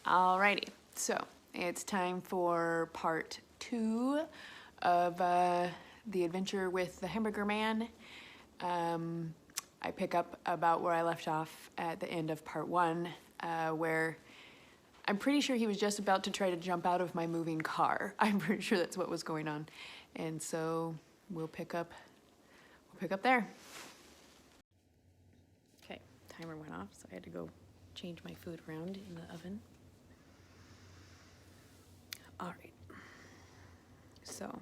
Alrighty, so it's time for part 2 of the adventure with the Hamburger Man. I pick up about where I left off at the end of part 1, where I'm pretty sure he was just about to try to jump out of my moving car. I'm pretty sure that's what was going on, and so we'll pick up there. Okay, timer went off, so I had to go change my food around in the oven. All right. So,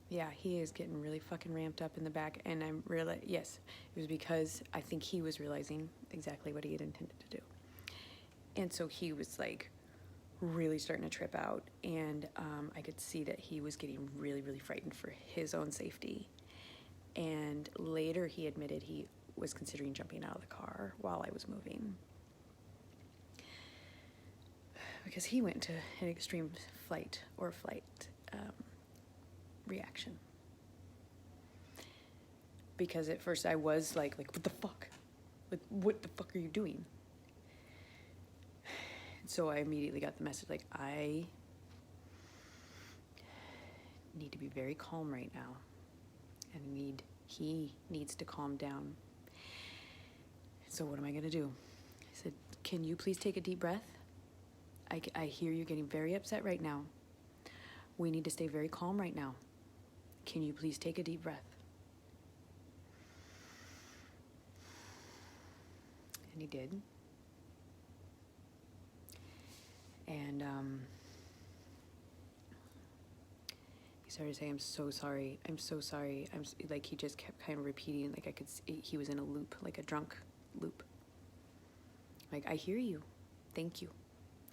yeah, he is getting really fucking ramped up in the back, and I'm really, yes, it was because I think he was realizing exactly what he had intended to do. And so he was like really starting to trip out, and I could see that he was getting really, really frightened for his own safety. And later he admitted he was considering jumping out of the car while I was moving, because he went to an extreme flight reaction. Because at first I was like, what the fuck? Like, what the fuck are you doing? So I immediately got the message, like, I need to be very calm right now. And he needs to calm down. So what am I gonna do? I said, can you please take a deep breath? I hear you getting very upset right now. We need to stay very calm right now. Can you please take a deep breath? And he did. And he started saying, I'm so sorry. I'm so sorry. Like, he just kept kind of repeating, like I could see he was in a loop, like a drunk loop. Like, I hear you. Thank you.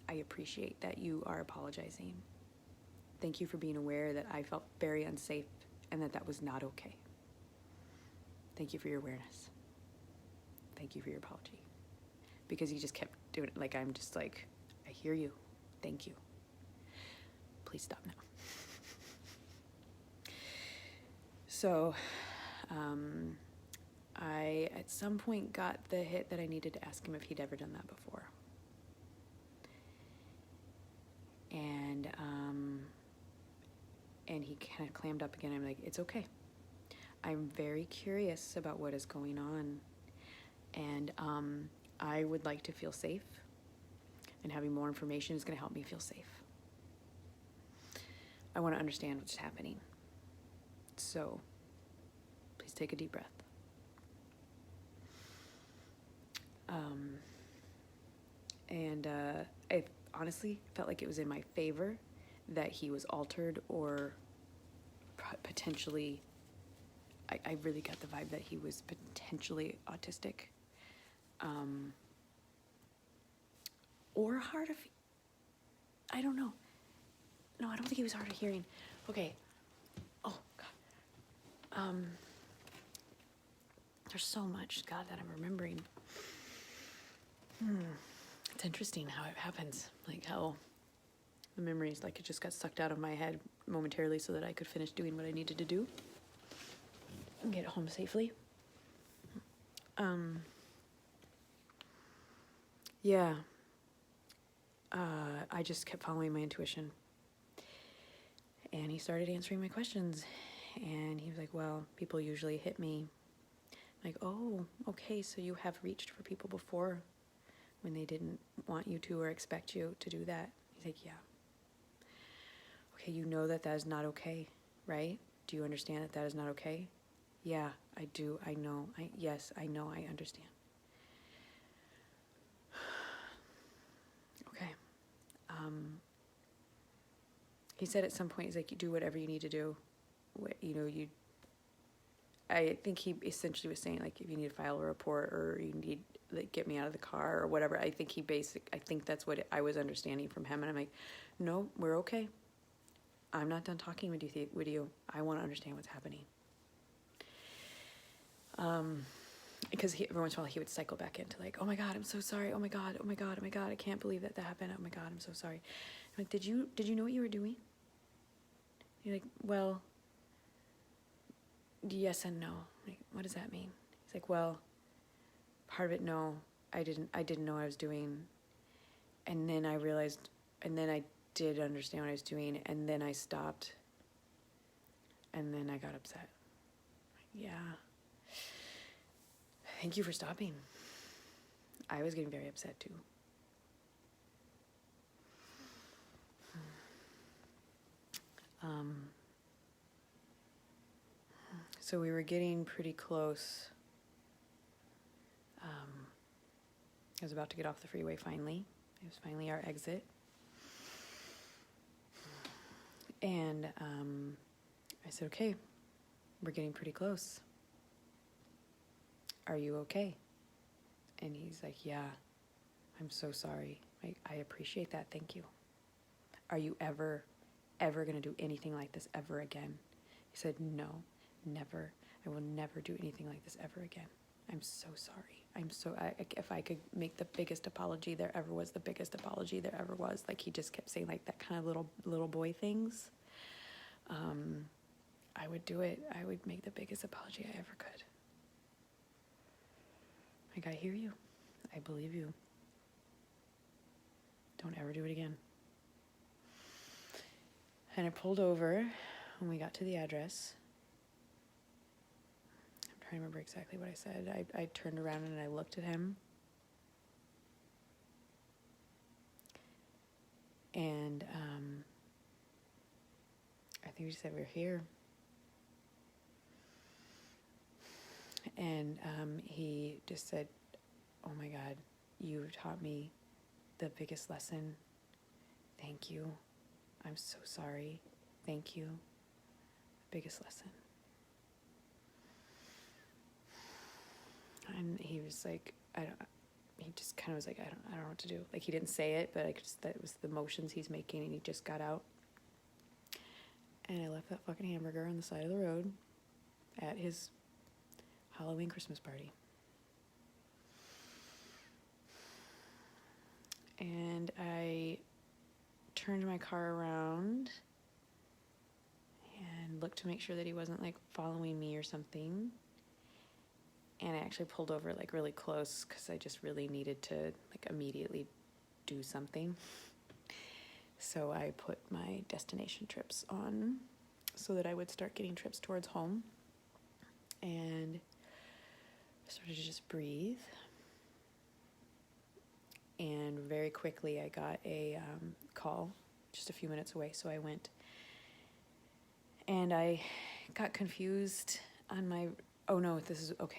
I appreciate that you are apologizing. Thank you for being aware that I felt very unsafe and that was not okay. Thank you for your awareness. Thank you for your apology. Because he just kept doing it. Like, I'm just like, I hear you. Thank you. Please stop now. So, I at some point got the hit that I needed to ask him if he'd ever done that before. And he kind of clammed up again. I'm like, it's okay. I'm very curious about what is going on. And I would like to feel safe. And having more information is going to help me feel safe. I want to understand what's happening. So, please take a deep breath. I honestly felt like it was in my favor that he was altered or potentially, I really got the vibe that he was potentially autistic. Or hard of, I don't know. No, I don't think he was hard of hearing. Okay. Oh, God. There's so much, God, that I'm remembering. It's interesting how it happens. Like how the memories, like it just got sucked out of my head momentarily so that I could finish doing what I needed to do and get home safely. Yeah. I just kept following my intuition. And he started answering my questions. And he was like, well, people usually hit me. I'm like, oh, okay, so you have reached for people before when they didn't want you to or expect you to do that. He's like, yeah. Okay, you know that is not okay, right? Do you understand that is not okay? Yeah, I do. I know. Yes, I know. I understand. Okay. He said at some point, he's like, you do whatever you need to do. I think he essentially was saying, like, if you need to file a report or you need, like, get me out of the car or whatever. I think that's what I was understanding from him. And I'm like, no, we're okay. I'm not done talking with you. I want to understand what's happening. Because every once in a while he would cycle back into like, oh my God, I'm so sorry. Oh my God, oh my God, oh my God, I can't believe that happened. Oh my God, I'm so sorry. I'm like, did you know what you were doing? You're like, well, yes and no. Like, what does that mean? He's like, well, part of it, no. I didn't know what I was doing. And then I realized, and then I did understand what I was doing, and then I stopped. And then I got upset. Yeah. Thank you for stopping. I was getting very upset too. So we were getting pretty close. I was about to get off the freeway finally. It was finally our exit. And I said, okay, we're getting pretty close. Are you okay? And he's like, yeah, I'm so sorry. I appreciate that. Thank you. Are you ever going to do anything like this ever again? He said, no, never. I will never do anything like this ever again. I'm so sorry. If I could make the biggest apology there ever was, the biggest apology there ever was. Like, he just kept saying like that kind of little boy things. I would do it. I would make the biggest apology I ever could. Like, I hear you. I believe you. Don't ever do it again. And I pulled over when we got to the address. I'm trying to remember exactly what I said. I turned around and I looked at him. And I think we just said, we're here. And he just said, oh my God, you taught me the biggest lesson. Thank you. I'm so sorry. Thank you. Biggest lesson. And he was like, he just kind of was like, I don't know what to do. Like, he didn't say it, but that was the motions he's making, and he just got out. And I left that fucking hamburger on the side of the road at his Halloween Christmas party. And I turned my car around and looked to make sure that he wasn't like following me or something. And I actually pulled over like really close because I just really needed to like immediately do something. So I put my destination trips on so that I would start getting trips towards home. And I started to just breathe. And very quickly I got a call just a few minutes away. So I went and I got confused on my, oh no, this is what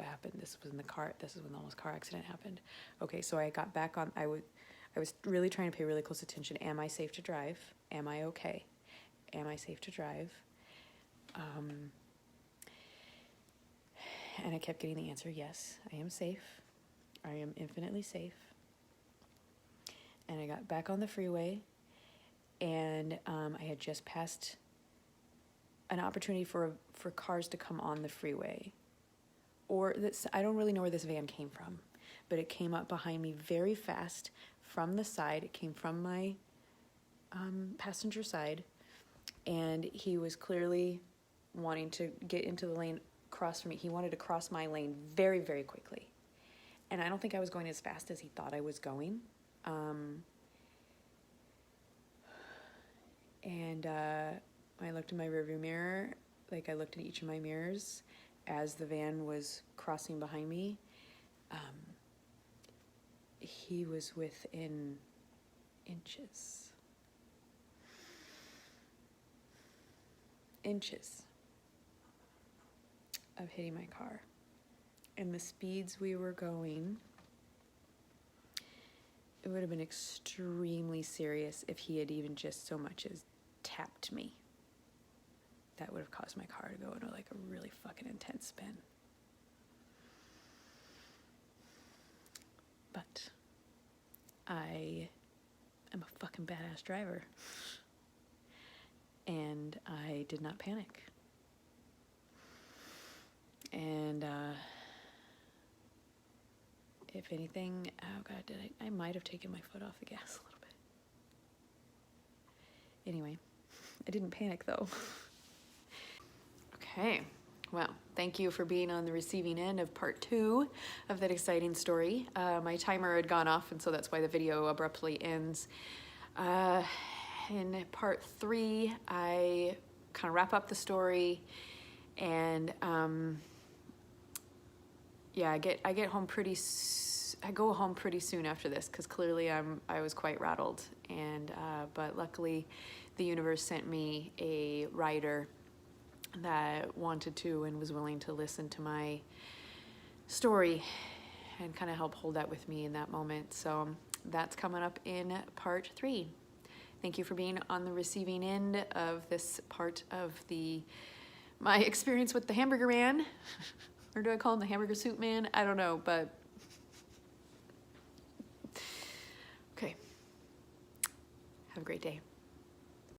happened. This was in the car. This is when the almost car accident happened. Okay, so I got back on, I was really trying to pay really close attention. Am I safe to drive? Am I okay? Am I safe to drive? And I kept getting the answer, yes, I am safe. I am infinitely safe. And I got back on the freeway, and I had just passed an opportunity for cars to come on the freeway. I don't really know where this van came from, but it came up behind me very fast from the side. It came from my passenger side, and he was clearly wanting to get into the lane across from me. He wanted to cross my lane very, very quickly. And I don't think I was going as fast as he thought I was going. And I looked in my rearview mirror, like I looked at each of my mirrors as the van was crossing behind me. He was within inches of hitting my car. And the speeds we were going, it would have been extremely serious if he had even just so much as tapped me. That would have caused my car to go into like a really fucking intense spin. But I am a fucking badass driver. And I did not panic. And if anything, oh God, I might have taken my foot off the gas a little bit. Anyway, I didn't panic though. Okay, Well, thank you for being on the receiving end of part 2 of that exciting story. My timer had gone off, and so that's why the video abruptly ends. In part 3, I kind of wrap up the story, and yeah, I get home pretty. I go home pretty soon after this because clearly I was quite rattled, and but luckily, the universe sent me a rider that wanted to and was willing to listen to my story and kind of help hold that with me in that moment. So that's coming up in part 3. Thank you for being on the receiving end of this part of my experience with the Hamburger Man. Or do I call him the Hamburger Soup Man? I don't know, but okay. Have a great day.